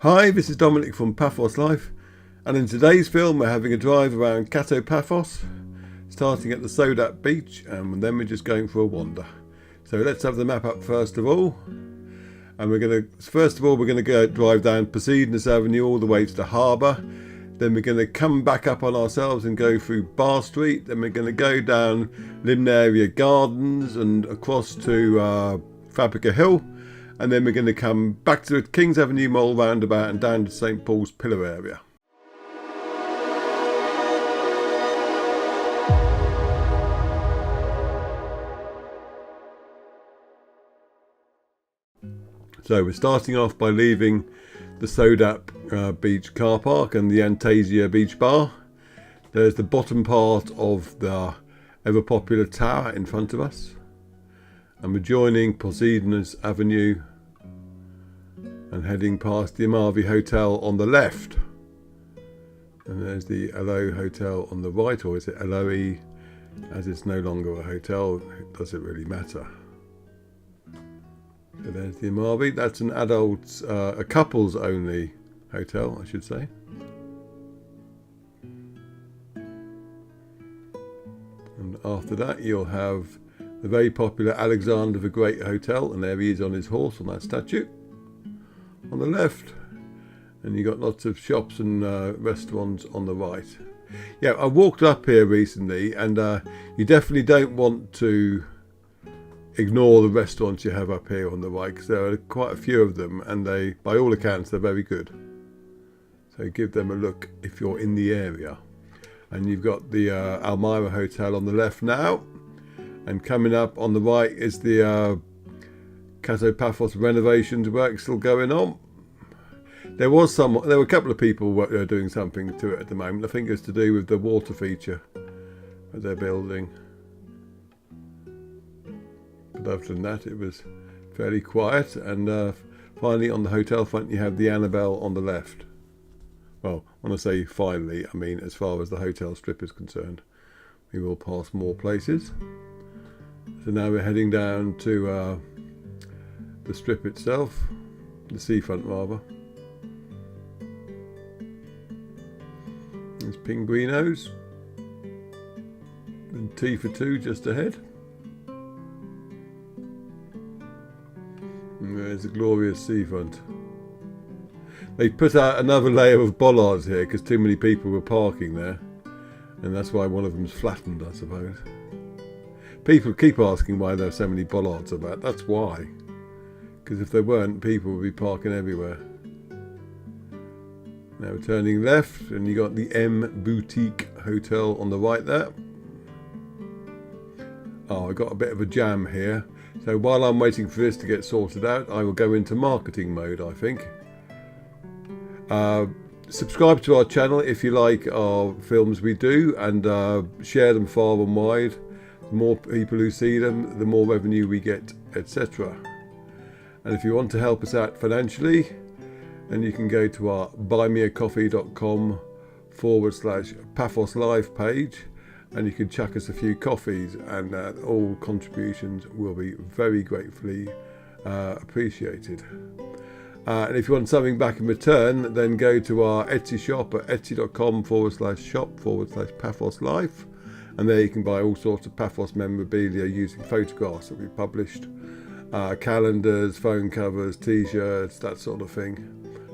Hi, this is Dominic from Paphos Life, and in today's film we're having a drive around Kato Paphos, starting at the SODAP Beach, and then we're just going for a wander. So let's have the map up first of all, and we're going to go drive down Poseidonus Avenue all the way to the harbour. Then we're going to come back up on ourselves and go through Bar Street. Then we're going to go down Limnaria Gardens and across to Fabrica Hill. And then we're going to come back to the Kings Avenue Mall roundabout and down to St Paul's Pillar area. So we're starting off by leaving the SODAP Beach car park and the Antasia Beach Bar. There's the bottom part of the ever popular tower in front of us. And we're joining Poseidonus Avenue and heading past the Amavi Hotel on the left. And there's the Aloe Hotel on the right, or is it Aloe? As it's no longer a hotel, does it really matter? So there's the Amavi. That's an adults, a couples only hotel, I should say. And after that you'll have the very popular Alexander the Great Hotel, and there he is on his horse on that statue on the left, and you got lots of shops and restaurants on the right. Yeah, I walked up here recently, and you definitely don't want to ignore the restaurants you have up here on the right, because there are quite a few of them, and they, by all accounts, they're very good. So give them a look if you're in the area. And you've got the Almira Hotel on the left now. And coming up on the right is the Kato Paphos renovations work still going on. There were a couple of people doing something to it at the moment. I think it's to do with the water feature that they're building. But other than that, it was fairly quiet. And finally, on the hotel front, you have the Annabelle on the left. Well, when I say finally, I mean as far as the hotel strip is concerned. We will pass more places. So now we're heading down to the strip itself, the seafront rather. There's Pinguinos and Tea for Two just ahead. And there's the glorious seafront. They put out another layer of bollards here because too many people were parking there, and that's why one of them's flattened, I suppose. People keep asking why there are so many bollards about. That's why. Because if there weren't, people would be parking everywhere. Now we're turning left, and you got the M Boutique Hotel on the right there. Oh, I got a bit of a jam here. So while I'm waiting for this to get sorted out, I will go into marketing mode, I think. Subscribe to our channel if you like our films we do, and share them far and wide. The more people who see them, the more revenue we get, etc. And if you want to help us out financially, then you can go to our buymeacoffee.com/Paphos Live page, and you can chuck us a few coffees, and all contributions will be very gratefully appreciated. And if you want something back in return, then go to our Etsy shop at etsy.com/shop/Paphos Life. And there you can buy all sorts of Paphos memorabilia using photographs that we published. Calendars, phone covers, t-shirts, that sort of thing.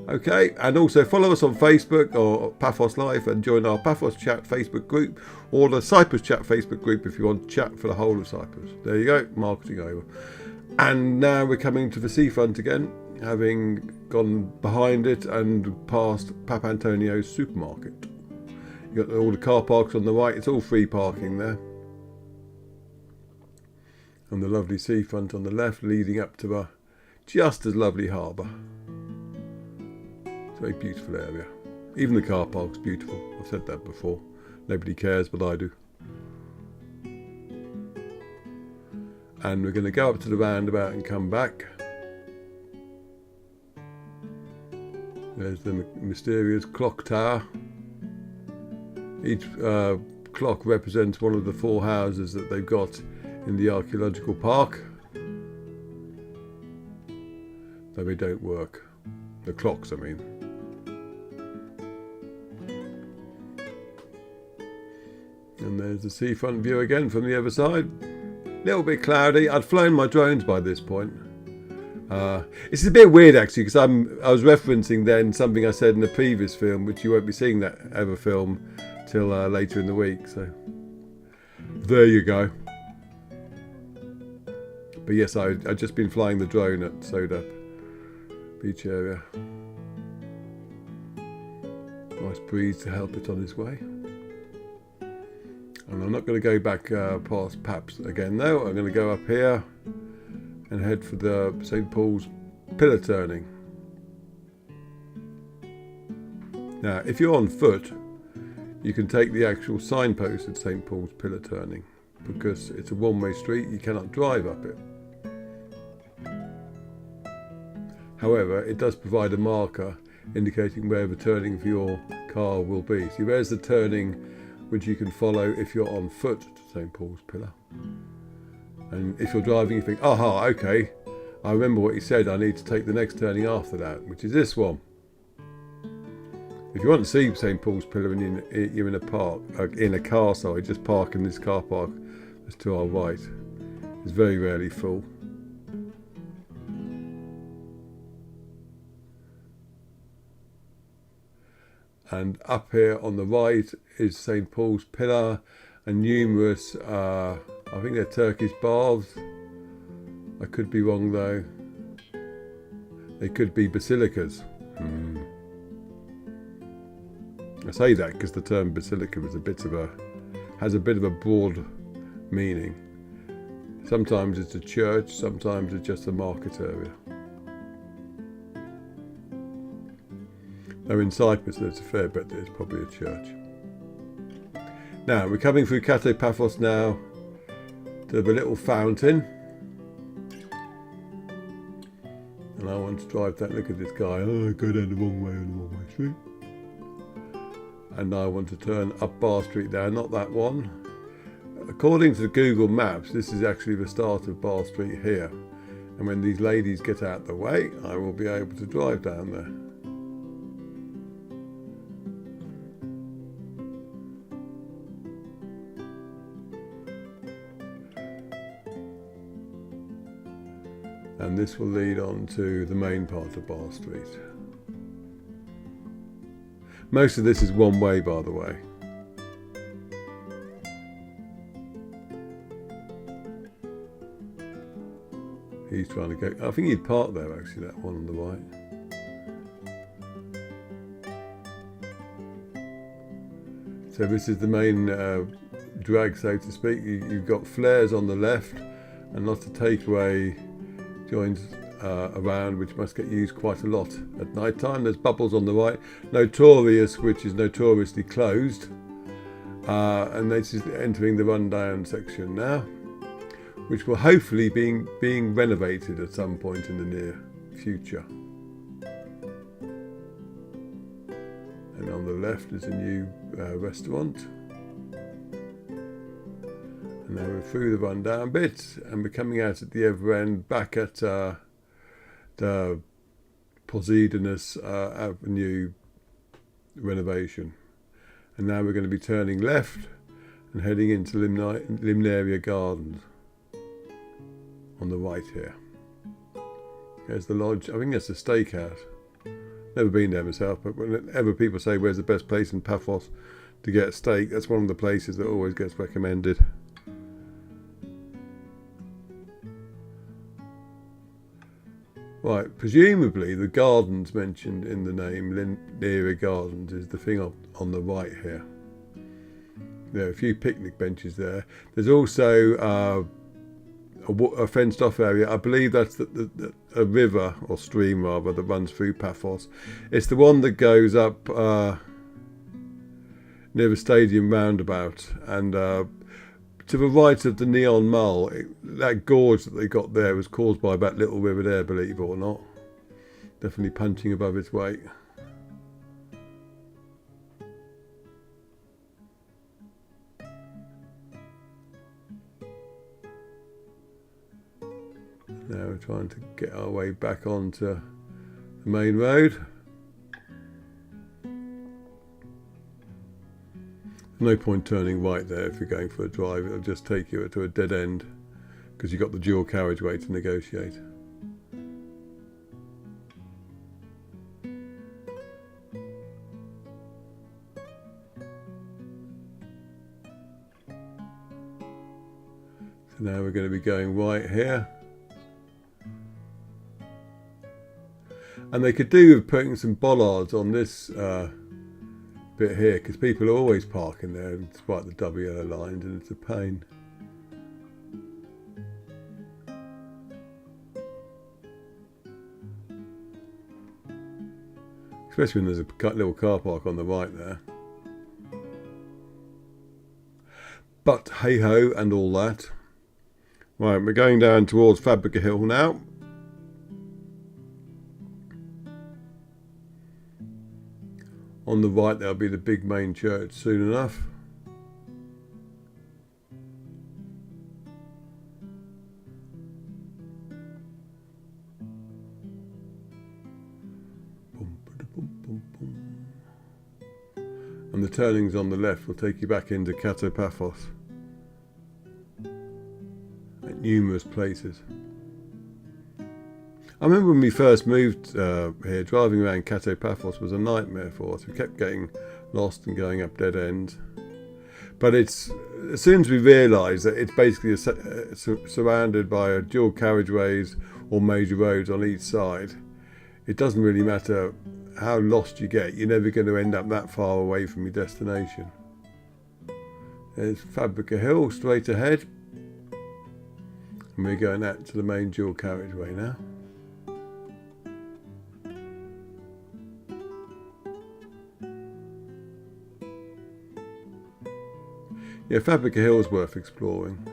Okay, and also follow us on Facebook or Paphos Life, and join our Paphos Chat Facebook group or the Cyprus Chat Facebook group if you want to chat for the whole of Cyprus. There you go, marketing over. And now we're coming to the seafront again, having gone behind it and past Papantonio's supermarket. You've got all the car parks on the right, it's all free parking there. And the lovely seafront on the left, leading up to a just as lovely harbour. It's a very beautiful area. Even the car park's beautiful. I've said that before. Nobody cares, but I do. And we're going to go up to the roundabout and come back. There's the mysterious clock tower. Each clock represents one of the 4 houses that they've got in the archaeological park. Though they don't work. The clocks, I mean. And there's the seafront view again from the other side. A little bit cloudy. I'd flown my drones by this point. It's a bit weird actually, because I was referencing then something I said in the previous film, which you won't be seeing that ever film till later in the week. So there you go. But yes, I'd just been flying the drone at SODAP Beach area. Nice breeze to help it on its way. And I'm not going to go back past Paphos again though. I'm going to go up here and head for the St. Paul's pillar turning. Now, if you're on foot, you can take the actual signpost at St. Paul's pillar turning, because it's a one-way street, you cannot drive up it. However, it does provide a marker indicating where the turning for your car will be. See, there's the turning which you can follow if you're on foot to St. Paul's pillar. And if you're driving, you think, aha, okay, I remember what he said, I need to take the next turning after that, which is this one. If you want to see St. Paul's pillar and you're in a car, just park in this car park that's to our right. It's very rarely full. And up here on the right is St. Paul's pillar and numerous, I think they're Turkish baths. I could be wrong though. They could be basilicas. I say that because the term basilica is has a bit of a broad meaning. Sometimes it's a church, sometimes it's just a market area. Though in Cyprus there's a fair bit, there's probably a church. Now we're coming through Kato Paphos now to the little fountain. And I want to drive that, look at this guy, oh, I go down the wrong way on the wrong way street. And I want to turn up Bar Street there, not that one. According to Google Maps, this is actually the start of Bar Street here. And when these ladies get out the way, I will be able to drive down there. And this will lead on to the main part of Bar Street. Most of this is one way, by the way. He's trying to go, I think he'd park there actually, that one on the right. So this is the main drag, so to speak. You've got flares on the left and lots of takeaway joints around, which must get used quite a lot at night time. There's Bubbles on the right, Notorious, which is notoriously closed, and this is entering the rundown section now, which will hopefully being renovated at some point in the near future. And on the left is a new restaurant. And now we're through the rundown bit, and we're coming out at the other end, back at the Poseidonus Avenue renovation. And now we're going to be turning left and heading into Limnaria Gardens on the right here. There's the lodge. I think that's a steakhouse. Never been there myself, but whenever people say where's the best place in Paphos to get a steak, that's one of the places that always gets recommended. Right, presumably the gardens mentioned in the name, Limnaria Gardens, is the thing on the right here. There are a few picnic benches there. There's also a fenced off area. I believe that's a river, or stream rather, that runs through Paphos. It's the one that goes up near the stadium roundabout, and to the right of the Neon Mall, that gorge that they got there was caused by that little river there, believe it or not. Definitely punching above its weight. Now we're trying to get our way back onto the main road. No point turning right there if you're going for a drive. It'll just take you to a dead end because you've got the dual carriageway to negotiate. So now we're going to be going right here. And they could do with putting some bollards on this bit here, because people are always parking there despite the double yellow lines, and it's a pain. Especially when there's a little car park on the right there. But hey ho and all that. Right, we're going down towards Fabrica Hill now. On the right there'll be the big main church soon enough. And the turnings on the left will take you back into Kato Paphos at numerous places. I remember when we first moved here, driving around Kato Paphos was a nightmare for us. We kept getting lost and going up dead ends. But it's, as soon as we realised that it's basically surrounded by dual carriageways or major roads on each side, it doesn't really matter how lost you get, you're never going to end up that far away from your destination. There's Fabrica Hill straight ahead. And we're going out to the main dual carriageway now. Yeah, Fabrica Hill is worth exploring.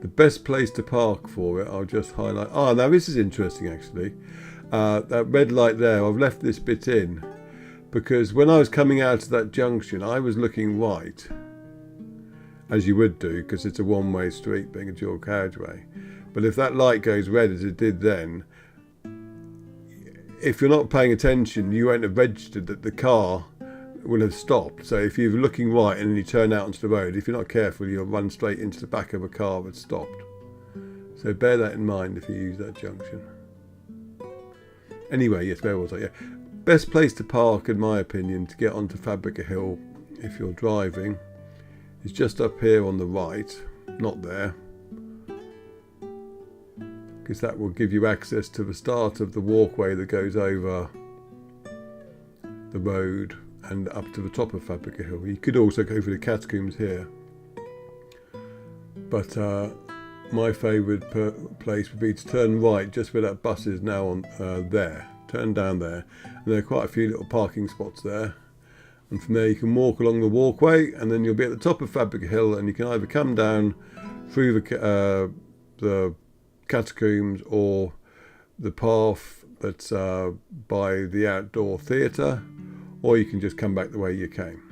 The best place to park for it, I'll just highlight. Oh, now this is interesting actually. That red light there, I've left this bit in because when I was coming out of that junction, I was looking right, as you would do, because it's a one-way street being a dual carriageway. But if that light goes red as it did then, if you're not paying attention, you won't have registered that the car will have stopped. So if you're looking right and then you turn out onto the road, if you're not careful, you'll run straight into the back of a car that's stopped. So bear that in mind if you use that junction. Anyway, yes, where was I? Yeah. Best place to park, in my opinion, to get onto Fabrica Hill if you're driving is just up here on the right, not there, because that will give you access to the start of the walkway that goes over the road and up to the top of Fabrica Hill. You could also go for the catacombs here, but my favourite place would be to turn right just where that bus is now on there. Turn down there, and there are quite a few little parking spots there, and from there you can walk along the walkway and then you'll be at the top of Fabrica Hill, and you can either come down through the catacombs or the path that's by the outdoor theatre, or you can just come back the way you came.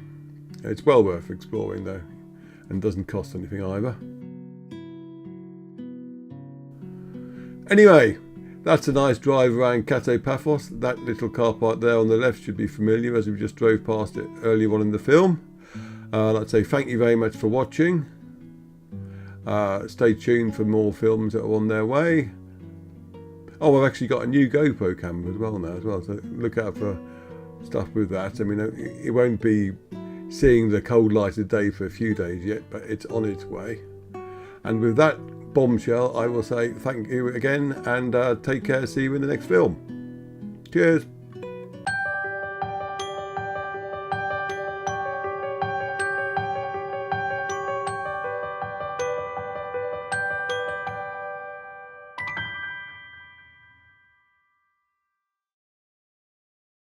It's well worth exploring though, and doesn't cost anything either. Anyway, that's a nice drive around Kato Paphos. That little car park there on the left should be familiar as we just drove past it earlier on in the film. I'd like to say thank you very much for watching. Stay tuned for more films that are on their way. Oh, I've actually got a new GoPro camera as well, so look out for stuff with that. I mean, it won't be seeing the cold light of day for a few days yet, but it's on its way. And with that bombshell, I will say thank you again and take care. See you in the next film. Cheers.